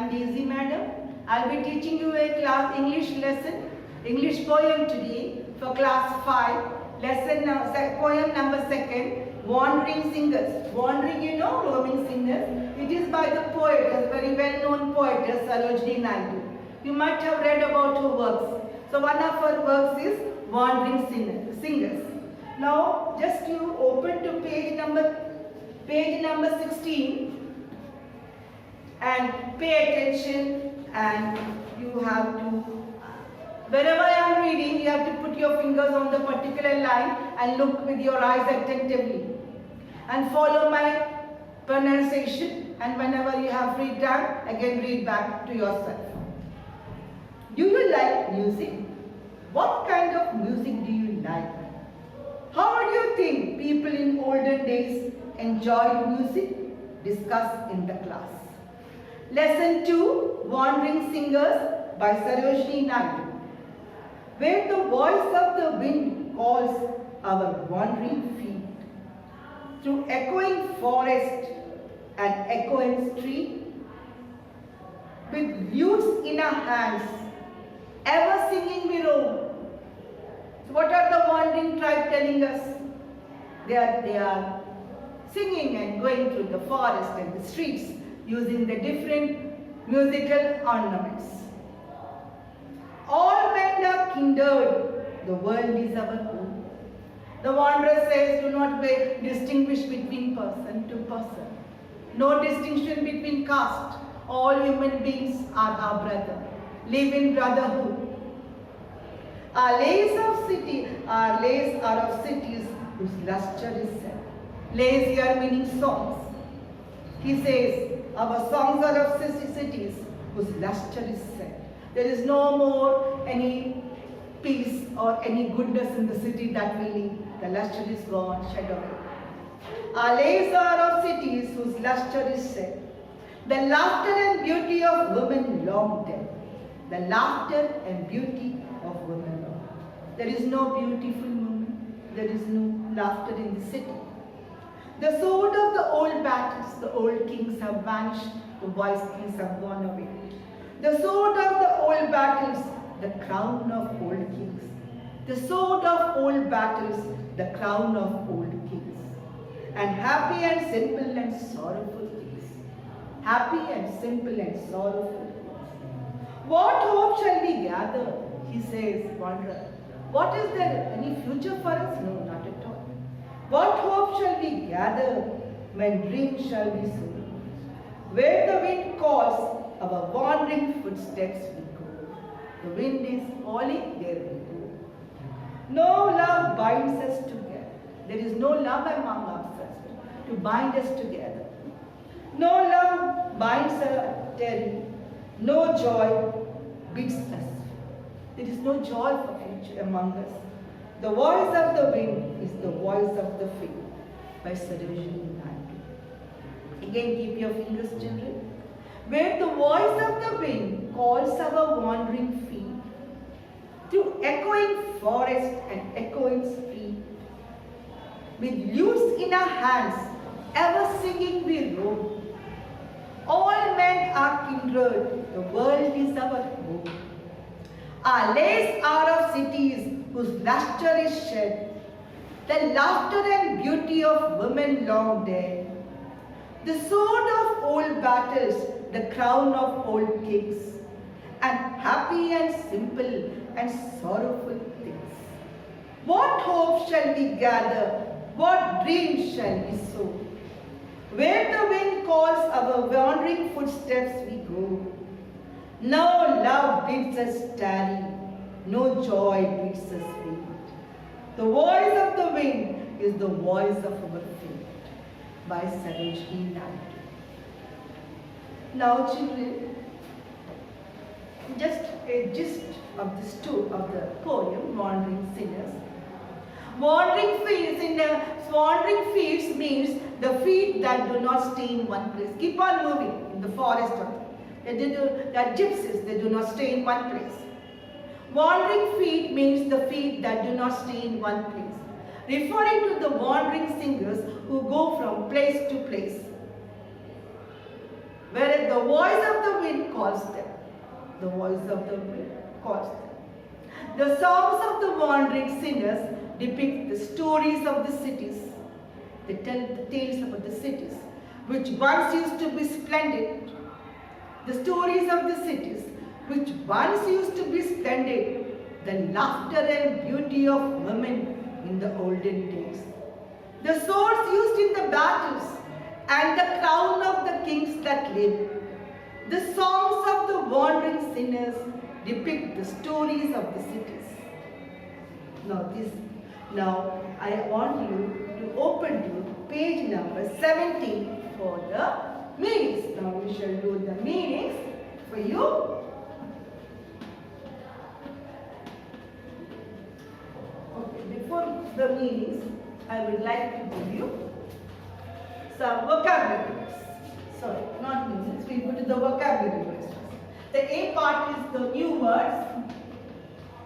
am Daisy Madam. I'll be teaching you a class English lesson, English poem today for class 5. Poem number 2, Wandering Singers. Wandering, you know, roaming singers. It is by the poet, a very well-known poetess, Sarojini Naidu. You might have read about her works. So one of her works is Wandering Singers. Now, just you open to page number 16 and pay attention, and you have to, wherever I am reading, you have to put your fingers on the particular line and look with your eyes attentively and follow my pronunciation, and whenever you have free time, again read back to yourself. Do you like music? What kind of music do you like? How do you think people in olden days enjoyed music? Discuss in the class. Lesson 2, Wandering Singers by Sarojini Naidu. Where the voice of the wind calls our wandering feet, through echoing forest and echoing street, with lutes in our hands, ever singing we roam. So what are the wandering tribe telling us? They are singing and going through the forest and the streets using the different musical ornaments. All men are kindred, the world is our home. The wanderer says, do not distinguish between person to person. No distinction between caste. All human beings are our brother. Live in brotherhood. Our lays are of cities whose lustre is set. Lays here meaning songs. He says, our songs are of cities whose lustre is set. There is no more any peace or any goodness in the city that we live. The lustre is gone, shed away. Our lays are of cities whose lustre is set. The laughter and beauty of women long dead. The laughter and beauty of women long. There is no beautiful woman. There is no laughter in the city. The sword of the old battles, the old kings have vanished, the wise kings have gone away. The sword of the old battles, the crown of old kings. The sword of old battles, the crown of old kings. And happy and simple and sorrowful things. Happy and simple and sorrowful things. What hope shall we gather? He says, wanderer. What is there? Any future for us? No, not at all. What hope shall we gather when dreams shall be sown? Where the wind calls, our wandering footsteps we go. The wind is calling, there we go. No love binds us together. There is no love among ourselves to bind us together. No love binds us terry. No joy bids us. There is no joy for future among us. The voice of the wind is the voice of the faith by Sarojini Naidu. Again, keep your fingers, children. Where the voice of the wind calls our wandering feet, through echoing forest and echoing street, with lutes in our hands, ever singing we roam. All men are kindred, the world is our home. Our lays are of cities whose lustre is shed, the laughter and beauty of women long dead, the sword of old battles, the crown of old kings, and happy and simple and sorrowful things. What hope shall we gather? What dreams shall we sow? Where the wind calls our wandering footsteps we go. No love bids us tarry, no joy bids us wait. The voice of the wind is the voice of our fate by Sarojini Naidu. Now, children, just a gist of the poem, Wandering Singers. Wandering feet means the feet that do not stay in one place. Keep on moving in the forest. They are gypsies, they do not stay in one place. Wandering feet means the feet that do not stay in one place, referring to the wandering singers who go from place to place. whereas the voice of the wind calls them. The voice of the wind calls them. The songs of the wandering singers depict the stories of the cities. They tell the tales about the cities, which once used to be splendid. The stories of the cities, which once used to be splendid. The laughter and beauty of women in the olden days. The swords used in the battles and the crown of the kings that lived. The songs of the wandering sinners depict the stories of the cities. Now I want you to open to page number 17 for the meanings. Now we shall do the meanings for you. Okay, before the meanings, I would like to give you some vocabulary words. Sorry, not meanings. We go to the vocabulary words. The A part is the new words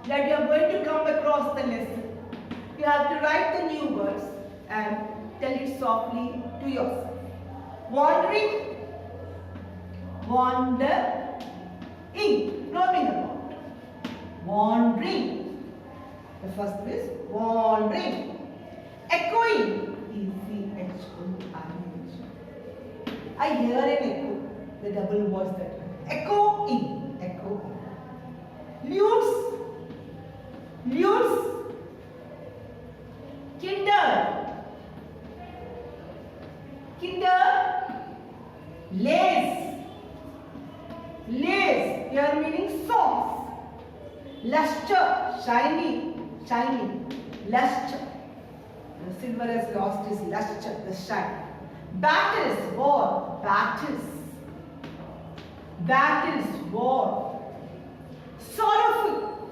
that you are going to come across the lesson. You have to write the new words and tell it softly to yourself. Wandering, wandering, roaming about. Wandering. The first is wandering. Echoing, E-C-H-O-I-N-G. I hear an echo, the double voice that. Echoing, echoing. Lutes, lutes. Kinder, kinder. Lace, lace. Here meaning songs. Luster, shiny, shiny. Luster. The silver has lost its luster, the shine. Battles, war, battles. Battles, war. Sorrowful,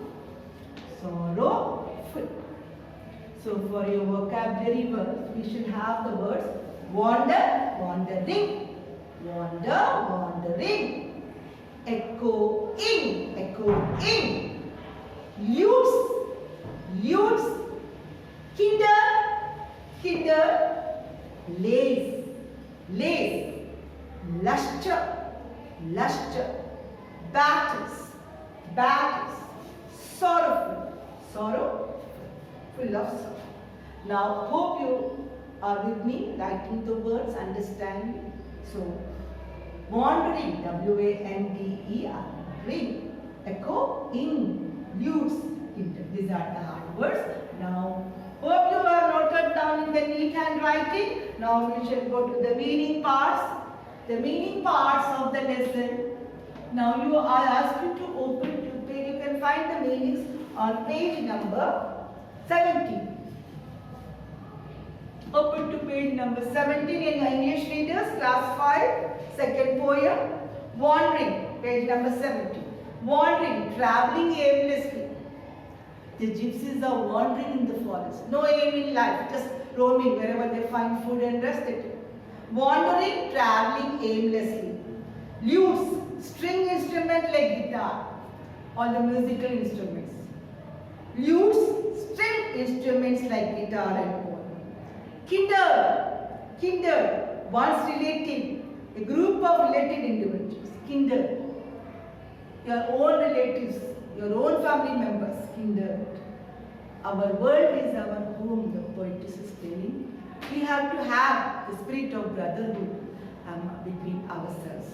sorrowful. So for your vocabulary words, we should have the words wander, wandering, wander, wandering, echoing, echoing, lutes, lutes, kinder, kinder, lace, lace, luster, luster, battles, battles, sorrowful, sorrow, full of sorrow. Now, hope you are with me, writing the words, understanding. So, wandering, W-A-N-D-E-R, ring, echo, in, lutes, these are the hard words. Now, hope you have noted down in the neat handwriting. Now, we shall go to the meaning parts. The meaning parts of the lesson. Now, I ask you to open to page. You can find the meanings on page number 17. Open to page number 17 in English readers, class 5, second poem. Wandering, page number 17. Wandering, traveling aimlessly. The gypsies are wandering in the forest. No aim in life, just roaming wherever they find food and rest it. Wandering, traveling aimlessly. Lutes, string instrument like guitar. All the musical instruments. Lutes, string instruments like guitar and all. Kinder, kinder, once relative, a group of related individuals. Kinder, your own relatives, your own family members. Kinder. Our world is our home, the poetess is telling. We have to have the spirit of brotherhood between ourselves.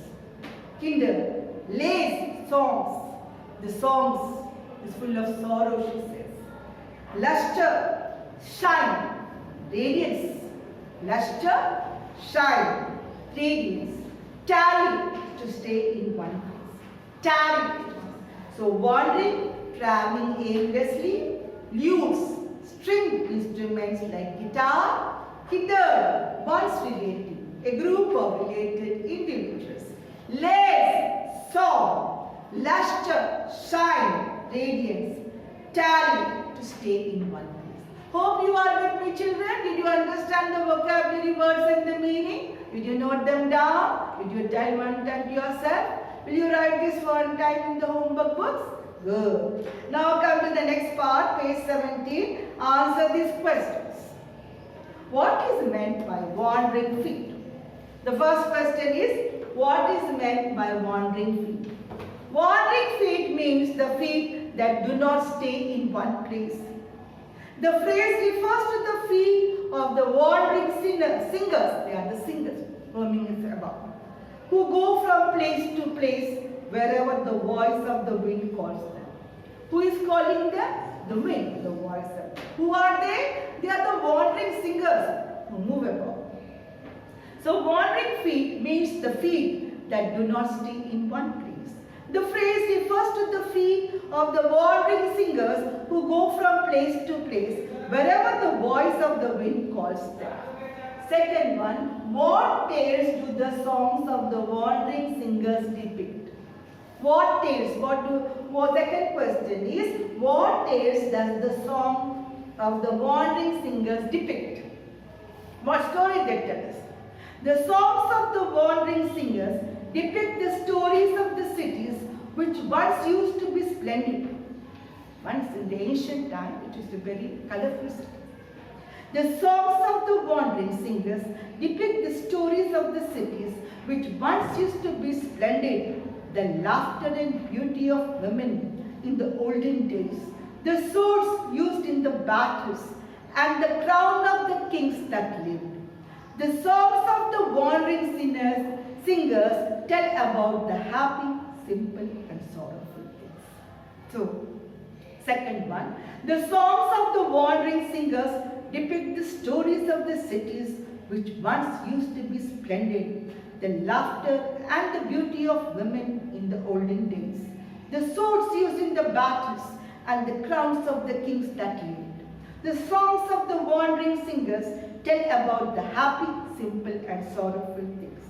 Kinder, lace, songs. The songs is full of sorrow, she says. Luster, shine. Radiance, luster, shine, radiance, tarry, to stay in one place, tarry. So wandering, traveling aimlessly, lutes, stringed instruments like guitar, kinder, once related, a group of related individuals, lace, song, luster, shine, radiance, tarry, to stay in one place. Hope you are with me, children. Did you understand the vocabulary words and the meaning? Did you note them down? Did you tell one time to yourself? Will you write this one time in the homework books? Good. Now come to the next part, page 17. Answer these questions. What is meant by wandering feet? The first question is, what is meant by wandering feet. Wandering feet means the feet that do not stay in one place. The phrase refers to the feet of the wandering singers, they are the singers roaming about, who go from place to place wherever the voice of the wind calls them. Who is calling them? The wind, the voice of them. Who are they? They are the wandering singers who move about. So wandering feet means the feet that do not stay in one place. The phrase refers to the feet of the wandering singers who go from place to place wherever the voice of the wind calls them. Second one, what tales do the songs of the wandering singers depict? What tales? Second question is, what tales does the song of the wandering singers depict? What story they tell us? The songs of the wandering singers depict the stories of the cities which once used to be splendid. Once in the ancient time, it is a very colorful city. The songs of the wandering singers depict the stories of the cities which once used to be splendid, the laughter and beauty of women in the olden days, the swords used in the battles, and the crown of the kings that lived. The songs of the wandering singers tell about the happy, simple and sorrowful things. So, second one, the songs of the wandering singers depict the stories of the cities which once used to be splendid, the laughter and the beauty of women in the olden days, the swords used in the battles and the crowns of the kings that lived. The songs of the wandering singers tell about the happy, simple and sorrowful things.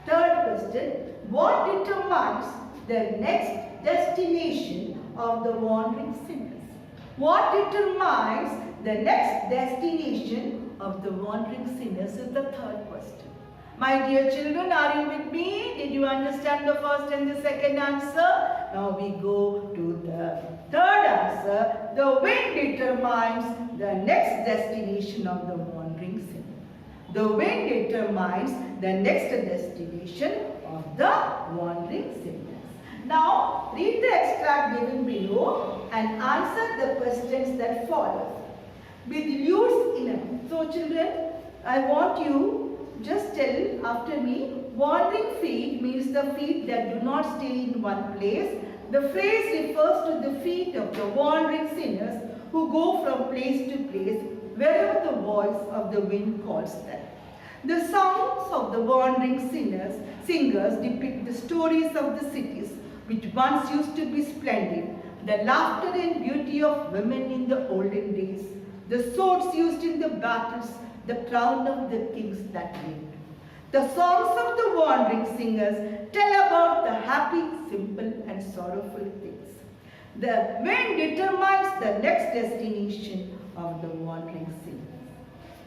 Third question, what determines the next destination of the wandering singers? What determines the next destination of the wandering sinners is the third question. My dear children, are you with me? Did you understand the first and the second answer? Now we go to the third answer. The wind determines the next destination of the wandering sinner. The wind determines the next destination of the wandering sinners. Now read the extract given below and answer the questions that follow. With lutes in it. So children, I want you just tell after me, wandering feet means the feet that do not stay in one place. The phrase refers to the feet of the wandering sinners who go from place to place wherever the voice of the wind calls them. The songs of the wandering singers depict the stories of the cities which once used to be splendid, the laughter and beauty of women in the olden days, the swords used in the battles, the crown of the kings that lived. The songs of the wandering singers tell about the happy, simple and sorrowful things. The wind determines the next destination of the wandering singers.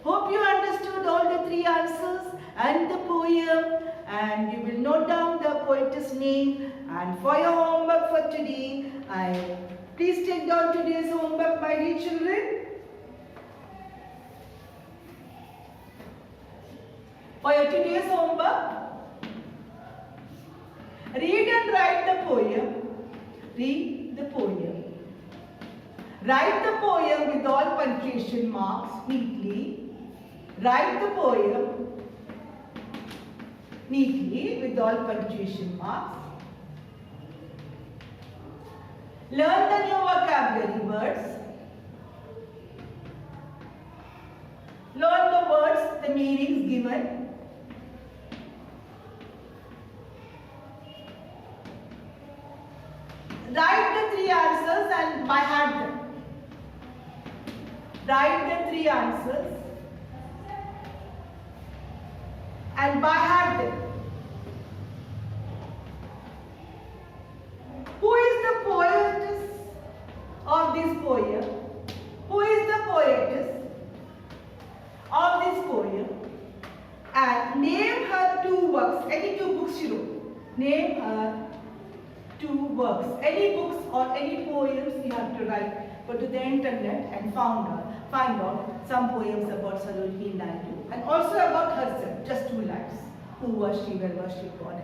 Hope you understood all the three answers and the poem, and you will note down the poetess name. And for your homework for today, please take down today's homework, my dear children. For your today's homework, read and write the poem. Read the poem. Write the poem with all punctuation marks neatly. Write the poem neatly with all punctuation marks. Learn the new vocabulary words. Learn the words, the meanings given. Write the three answers and by heart them. Write the three answers and by heart them. Who is the poetess of this poem? Who is the poetess of this poem? And name her two works, any two books she wrote. Name her two works, any books or any poems you have to write. Go to the internet and find out some poems about Sarojini Naidu and also about herself, just 2 lines. who was she, where was she born.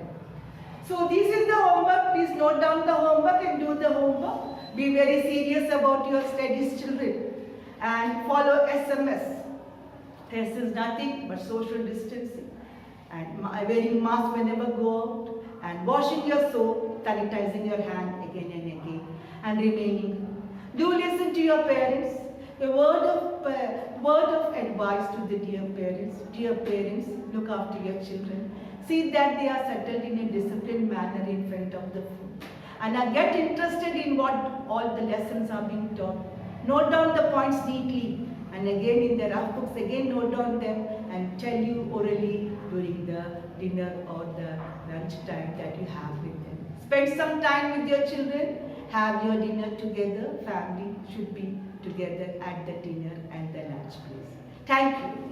So this is the homework. Please note down the homework and do the homework. Be very serious about your studies, children. And follow SMS. This is nothing but social distancing. And wearing mask whenever go out. And washing your soap, sanitizing your hand again and again. And remaining. Do listen to your parents. A word of advice to the dear parents. Dear parents, look after your children. See that they are settled in a disciplined manner in front of the phone. And get interested in what all the lessons are being taught. Note down the points neatly. And again in the rough books, again note down them and tell you orally during the dinner or the lunch time that you have with them. Spend some time with your children. Have your dinner together. Family should be together at the dinner and the lunch place. Thank you.